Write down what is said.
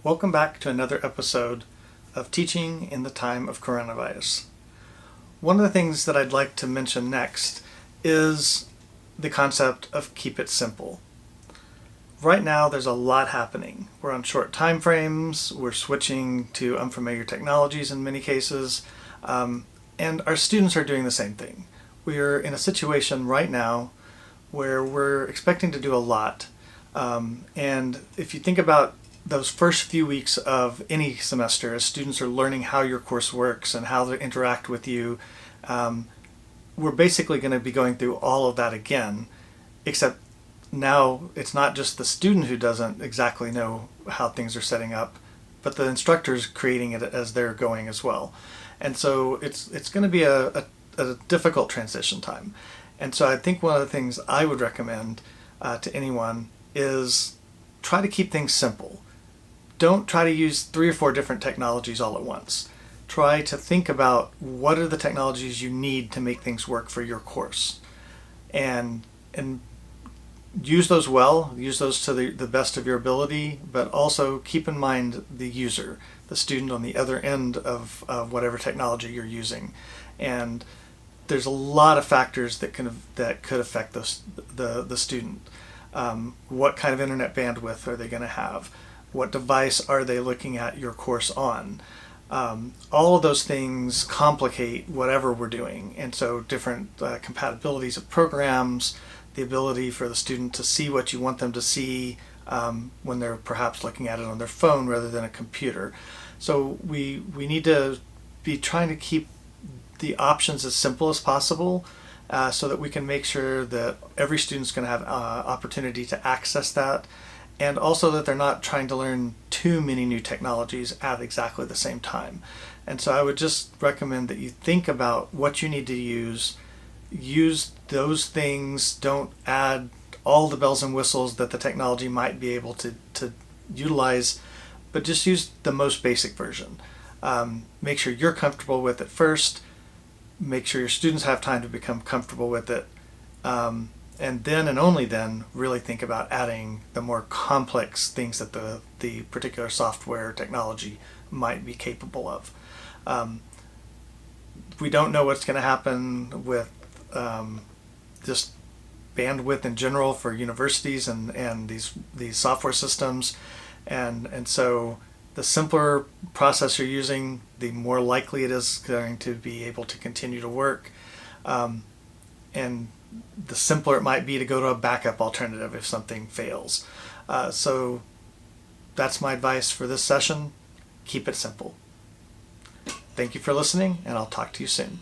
Welcome back to another episode of Teaching in the Time of Coronavirus. One of the things that I'd like to mention next is the concept of keep it simple. Right now there's a lot happening. We're on short time frames, we're switching to unfamiliar technologies in many cases, and our students are doing the same thing. We are in a situation right now where we're expecting to do a lot. And if you think about those first few weeks of any semester, as students are learning how your course works and how they interact with you, we're basically going to be going through all of that again, except now it's not just the student who doesn't exactly know how things are setting up, but the instructor's creating it as they're going as well. And so it's going to be a difficult transition time. And so I think one of the things I would recommend to anyone is try to keep things simple. Don't try to use 3 or 4 different technologies all at once. Try to think about what are the technologies you need to make things work for your course. And use those well, use those to the best of your ability, but also keep in mind the user, the student on the other end of whatever technology you're using. And there's a lot of factors that could affect the student. What kind of internet bandwidth are they going to have? What device are they looking at your course on? All of those things complicate whatever we're doing. And so different compatibilities of programs, the ability for the student to see what you want them to see when they're perhaps looking at it on their phone rather than a computer. So we need to be trying to keep the options as simple as possible so that we can make sure that every student's going to have opportunity to access that, and also that they're not trying to learn too many new technologies at exactly the same time. And so I would just recommend that you think about what you need to use those things, don't add all the bells and whistles that the technology might be able to utilize, but just use the most basic version. Make sure you're comfortable with it first, make sure your students have time to become comfortable with it, and then and only then really think about adding the more complex things that the particular software technology might be capable of. We don't know what's going to happen with just bandwidth in general for universities and these software systems, and so the simpler process you're using, the more likely it is going to be able to continue to work, and the simpler it might be to go to a backup alternative if something fails. So that's my advice for this session. Keep it simple. Thank you for listening, and I'll talk to you soon.